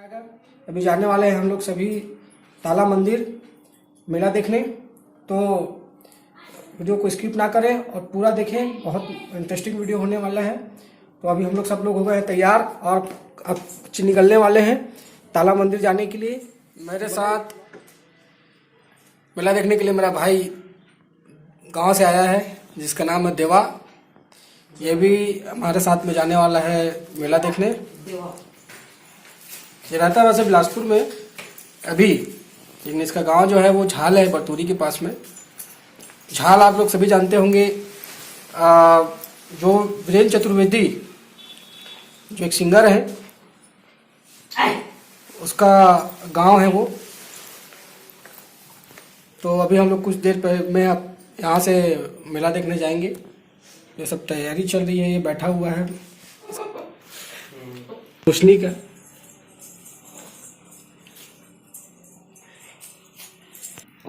आएगा। अभी जाने वाले हैं हम लोग सभी ताला मंदिर मेला देखने। तो वीडियो को स्किप ना करें और पूरा देखें, बहुत इंटरेस्टिंग वीडियो होने वाला है। तो अभी हम लोग सब लोग हो गए हैं तैयार और अब निकलने वाले हैं ताला मंदिर जाने के लिए। मेरे साथ मेला देखने के लिए मेरा भाई गांव से आया है जिसका नाम है देवा। ये भी हमारे साथ में जाने वाला है मेला देखने। ये रहता है वैसे बिलासपुर में अभी, लेकिन इसका गांव जो है वो झाल है, बरतूरी के पास में। झाल आप लोग सभी जानते होंगे, जो वीरेंद्र चतुर्वेदी जो एक सिंगर है उसका गांव है वो। तो अभी हम लोग कुछ देर में यहाँ से मेला देखने जाएंगे। ये सब तैयारी चल रही है, ये बैठा हुआ है रोशनी का।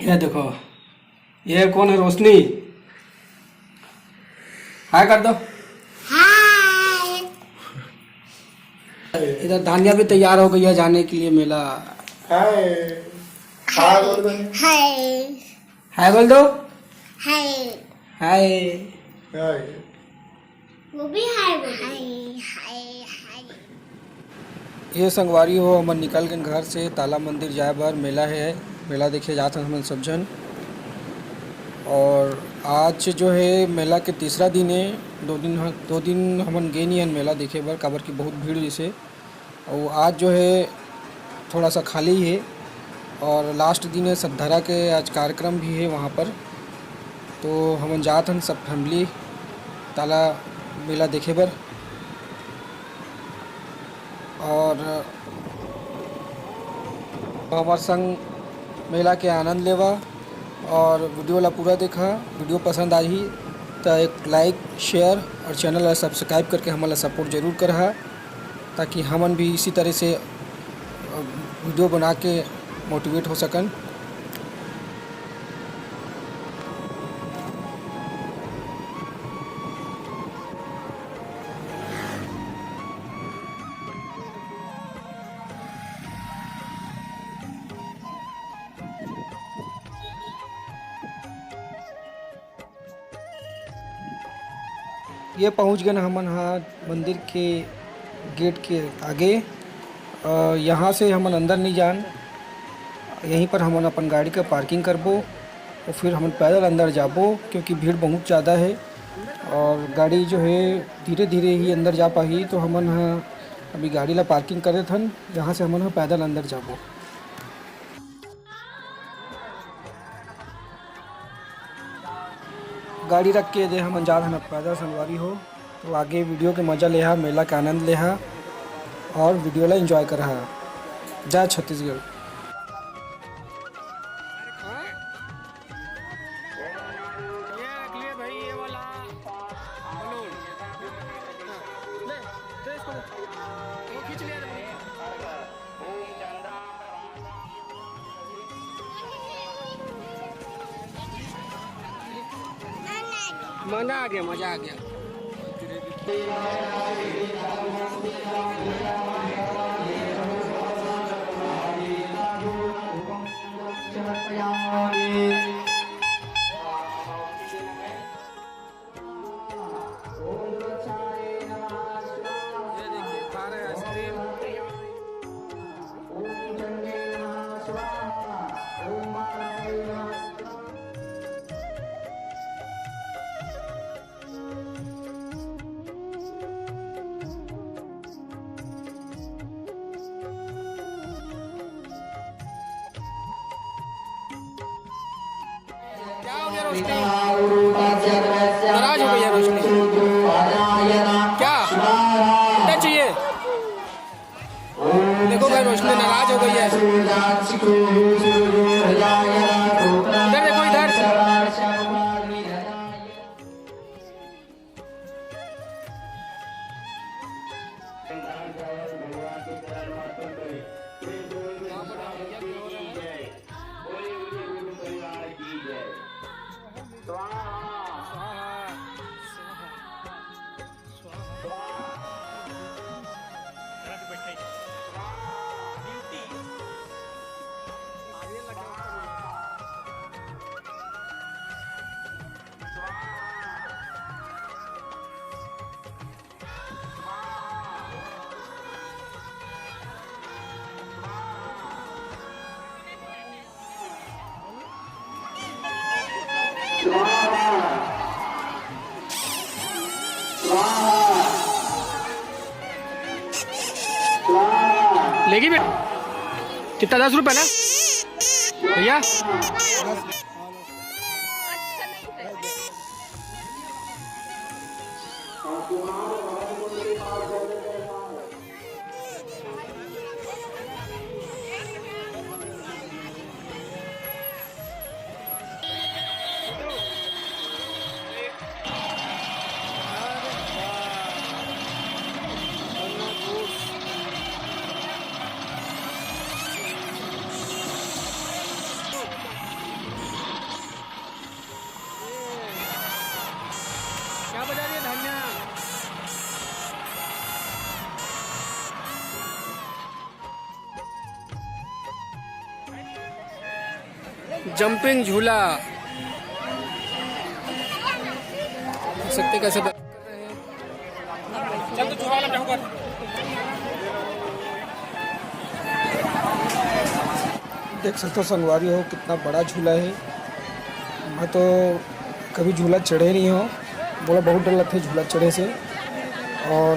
ये देखो, ये कौन है? रोशनी, हाय कर दो। हाय। इधर धानिया भी तैयार हो गई है जाने के लिए मेला। हाय। हाय बोल दो। हाय। हाय बोल दो। हाय। हाय। हाय। वो भी हाय बोल। हाय हाय हाय। ये संगवारी हो हम निकल के घर से ताला मंदिर जाए बार मेला है। मेला देखे जाते हैं हम सब जन। और आज जो है मेला के तीसरा दिन है। दो दिन हमन गए नहीं हैं मेला देखे बार, काबर की बहुत भीड़ जैसे। और आज जो है थोड़ा सा खाली है और लास्ट दिन है सद्धरा के आज कार्यक्रम भी है वहाँ पर। तो हमन जाते हैं सब फैमिली ताला मेला देखे बर। और हमारे संग मेला के आनंद लेवा और वीडियो ला पूरा देखा। वीडियो पसंद आई तो एक लाइक शेयर और चैनल ला सब्सक्राइब करके हमारा सपोर्ट जरूर करा, ताकि हमन भी इसी तरह से वीडियो बना के मोटिवेट हो सकन। ये पहुंच गए हमन हाँ मंदिर के गेट के आगे। यहाँ से हमन अंदर नहीं जान, यहीं पर हमन अपन गाड़ी का पार्किंग करबो और फिर हमन पैदल अंदर जाबो, क्योंकि भीड़ बहुत ज़्यादा है और गाड़ी जो है धीरे धीरे ही अंदर जा पाही। तो हमन हाँ अभी गाड़ी ला पार्किंग करे थन, यहाँ से हमन हाँ पैदल अंदर जाबो। गाड़ी रख के दे हमन जात हन पैदल संगवारी हो। तो आगे वीडियो के मज़ा लेहा, मेला का आनंद लेहा और वीडियो ला एंजॉय करा। जय छत्तीसगढ़। मजा आ गया, मजा आ गया। नाराज हो गई है रोशनी, क्या क्या चाहिए? देखो भाई रोशनी नाराज हो गई है। इधर देखो, इधर। लेगी बेटा कितना 10 रुपए ना भैया। क्या बजा रही है धनिया? जंपिंग झूला देख सकते कैसे कर रहे हैं। चल तो झूला वाला जाऊंगा। देख सकते हो संगवारी हो कितना बड़ा झूला है। मैं तो कभी झूला चढ़े नहीं हो, बोला बहुत डर लगता है झूला चढ़े से, और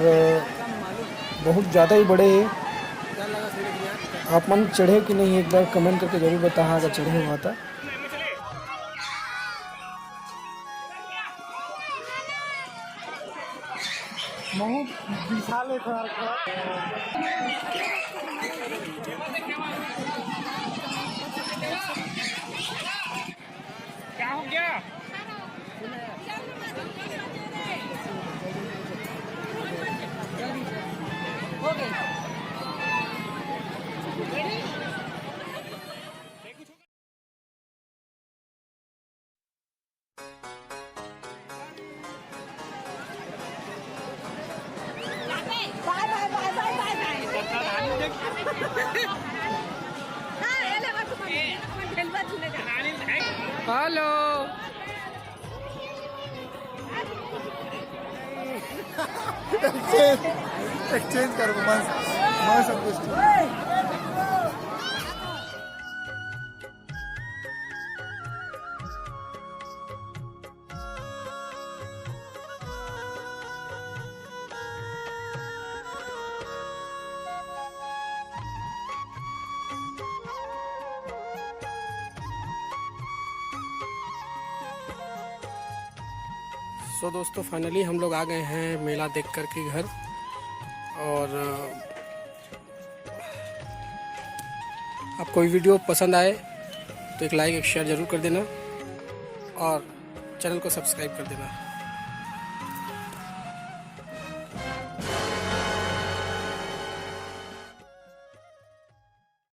बहुत ज़्यादा ही बड़े है। आप मन चढ़े कि नहीं एक बार कमेंट करके जरूर बता अगर चढ़े हुआ था। बहुत विशाल है। क्या हो गया? हो गई। हेलो एक्सचेंज करो मैं सब कुछ। सो दोस्तों फाइनली हम लोग आ गए हैं मेला देख कर के घर। और आपको ये वीडियो पसंद आए तो एक लाइक एक शेयर ज़रूर कर देना और चैनल को सब्सक्राइब कर देना।